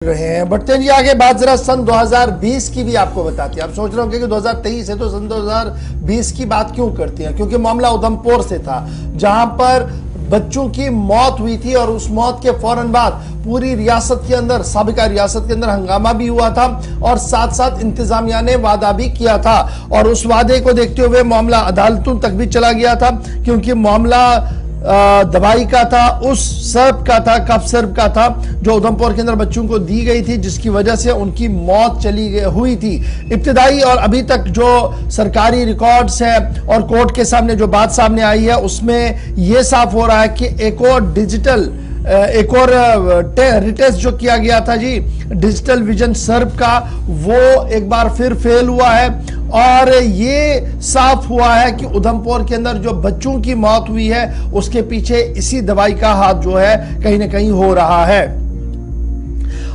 रहे हैं। बढ़ते हैं जी आगे, बात जरा सन 2020 की भी आपको बताती है। आप सोच रहे होंगे कि 2023 है तो सन 2020 की बात क्यों करती हैं, क्योंकि मामला उधमपुर से था जहां पर बच्चों की मौत हुई थी और उस मौत के फौरन बाद पूरी रियासत के अंदर, साबिका रियासत के अंदर हंगामा भी हुआ था और साथ साथ इंतजामिया ने वादा भी किया था और उस वादे को देखते हुए मामला अदालतों तक भी चला गया था, क्योंकि मामला दवाई का था, उस सर्प का था, कफ सर्प का था जो उधमपुर के अंदर बच्चों को दी गई थी, जिसकी वजह से उनकी मौत हुई थी। इब्तिदाई और अभी तक जो सरकारी रिकॉर्ड्स है और कोर्ट के सामने जो बात सामने आई है उसमें यह साफ हो रहा है कि एक और रिटेस्ट जो किया गया था जी डिजिटल विजन सर्प का, वो एक बार फिर फेल हुआ है और ये साफ हुआ है कि उधमपुर के अंदर जो बच्चों की मौत हुई है उसके पीछे इसी दवाई का हाथ जो है कहीं ना कहीं हो रहा है।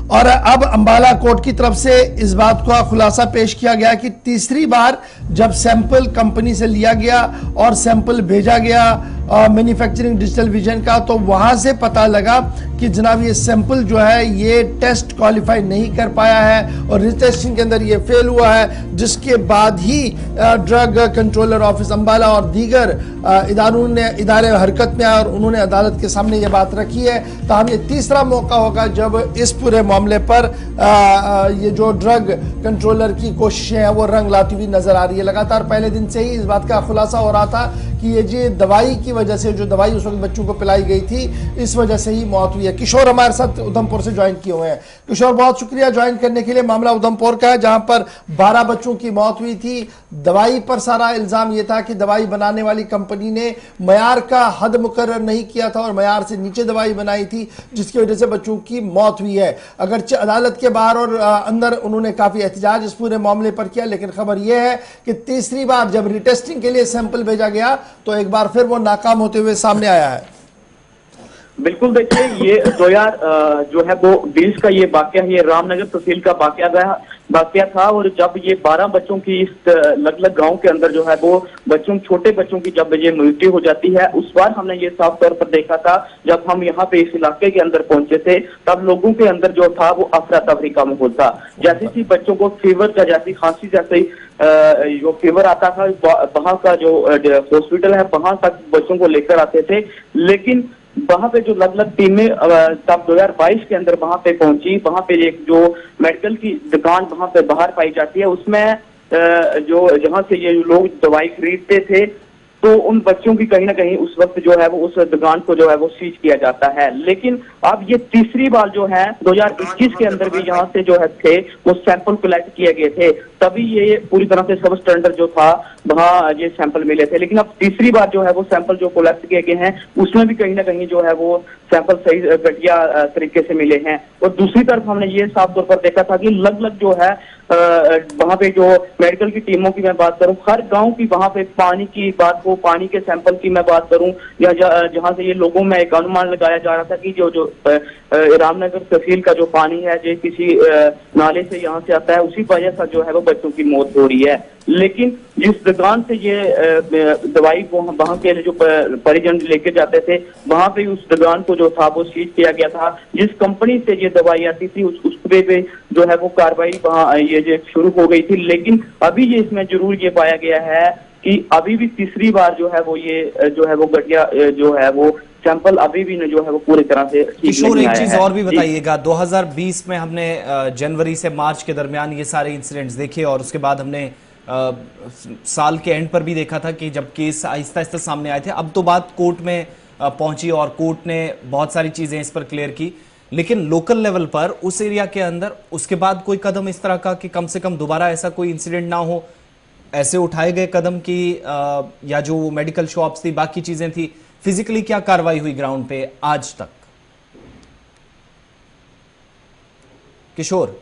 और अब अंबाला कोर्ट की तरफ से इस बात का खुलासा पेश किया गया कि तीसरी बार जब सैंपल कंपनी से लिया गया और सैंपल भेजा गया मैन्युफैक्चरिंग डिजिटल विजन का, तो वहां से पता लगा कि जनाब ये सैंपल जो है ये टेस्ट क्वालिफाई नहीं कर पाया है और रिटेस्टिंग के अंदर ये फेल हुआ है, जिसके बाद ही ड्रग कंट्रोलर ऑफिस अंबाला और दीगर इदारे हरकत में आए और उन्होंने अदालत के सामने ये बात रखी है। ताहम ये तीसरा मौका होगा जब इस पूरे मामले पर ये जो ड्रग कंट्रोलर की कोशिशें हैं वो रंग लाती हुई नजर आ रही है। लगातार पहले दिन से ही इस बात का खुलासा हो रहा था कि ये जी दवाई की वजह से, जो दवाई उस वक्त बच्चों को पिलाई गई थी, इस वजह से ही मौत हुई है। किशोर हमारे साथ उधमपुर से ज्वाइन किए हुए हैं। किशोर, बहुत शुक्रिया ज्वाइन करने के लिए। मामला उधमपुर का है जहां पर 12 बच्चों की मौत हुई थी। दवाई पर सारा इल्जाम यह था कि दवाई बनाने वाली कंपनी ने मयार का हद मुकर्रर नहीं किया था और मयार से नीचे दवाई बनाई थी, जिसकी वजह से बच्चों की मौत हुई है। अगरचे अदालत के बाहर और अंदर उन्होंने काफी एहतजाज इस पूरे मामले पर किया, लेकिन खबर यह है कि तीसरी बार जब रिटेस्टिंग के लिए सैंपल भेजा गया तो एक बार फिर वो नाकाम होते हुए सामने आया है। बिल्कुल, देखिए ये 2000 जो है वो 20 का ये वाकया, ये रामनगर तहसील का वाकया था और जब ये 12 बच्चों की इस अलग-अलग गांव के अंदर जो है वो छोटे बच्चों की जब ये मृत्यु हो जाती है, उस बार हमने ये साफ तौर पर देखा था। जब हम यहाँ पे इस इलाके के अंदर पहुंचे थे तब लोगों के अंदर जो था वो अफरा तफरी का माहौल था। जैसे ही बच्चों को फीवर का, जैसी खांसी जैसे जो फीवर आता था, वहां का जो हॉस्पिटल है वहां तक बच्चों को लेकर आते थे, लेकिन वहां पे जो अलग-अलग टीमें तब 2022 के अंदर वहां पे पहुंची, वहां पे एक जो मेडिकल की दुकान वहां पे बाहर पाई जाती है, उसमें जो जहां से ये लोग दवाई खरीदते थे, तो उन बच्चों की कहीं ना कहीं उस वक्त जो है वो उस दुकान को जो है वो सीज किया जाता है। लेकिन अब ये तीसरी बार जो है 2021 के अंदर भी यहाँ से जो है थे वो सैंपल कलेक्ट किए गए थे, तभी ये पूरी तरह से सब स्टैंडर्ड जो था वहाँ ये सैंपल मिले थे। लेकिन अब तीसरी बार जो है वो सैंपल जो कलेक्ट किए गए हैं उसमें भी कहीं ना कहीं जो है वो सैंपल सही घटिया तरीके से मिले हैं। और दूसरी तरफ हमने ये साफ तौर पर देखा था कि लगभग जो है वहां पे जो मेडिकल की टीमों की मैं बात करूं, हर गांव की वहां पे पानी की बात हो, पानी के सैंपल की मैं बात करूं, या जहां से ये लोगों में एक अनुमान लगाया जा रहा था कि जो रामनगर तहसील का जो पानी है जो किसी नाले से यहाँ से आता है, उसी वजह से जो है वो बच्चों की मौत हो रही है। लेकिन जिस दुकान से ये दवाई को वहां के जो परिजन लेके जाते थे, वहां पे उस दुकान को जो था वो सीज किया गया था। जिस कंपनी से ये दवाई आती थी उस पे जो है वो कार्रवाई वहां ये शुरू हो गई थी। लेकिन अभी ये इसमें जरूर ये पाया गया है कि अभी भी तीसरी बार जो है वो ये जो है वो घटिया जो है वो सैंपल अभी भी जो है वो पूरी तरह से किशोर, एक चीज और भी बताइएगा, 2020 में हमने जनवरी से मार्च के दरमियान ये सारे इंसिडेंट्स देखे और उसके बाद हमने साल के एंड पर भी देखा था कि जब केस आहिस्ता आहिस्ता सामने आए थे। अब तो बात कोर्ट में पहुंची और कोर्ट ने बहुत सारी चीजें इस पर क्लियर की, लेकिन लोकल लेवल पर उस एरिया के अंदर उसके बाद कोई कदम इस तरह का कि कम से कम दोबारा ऐसा कोई इंसिडेंट ना हो, ऐसे उठाए गए कदम की या जो मेडिकल शॉप्स थी, बाकी चीजें थी, फिजिकली क्या कार्रवाई हुई ग्राउंड पे आज तक? किशोर,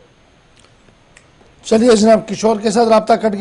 चलिए जनाब, किशोर के साथ राब्ता कट गया।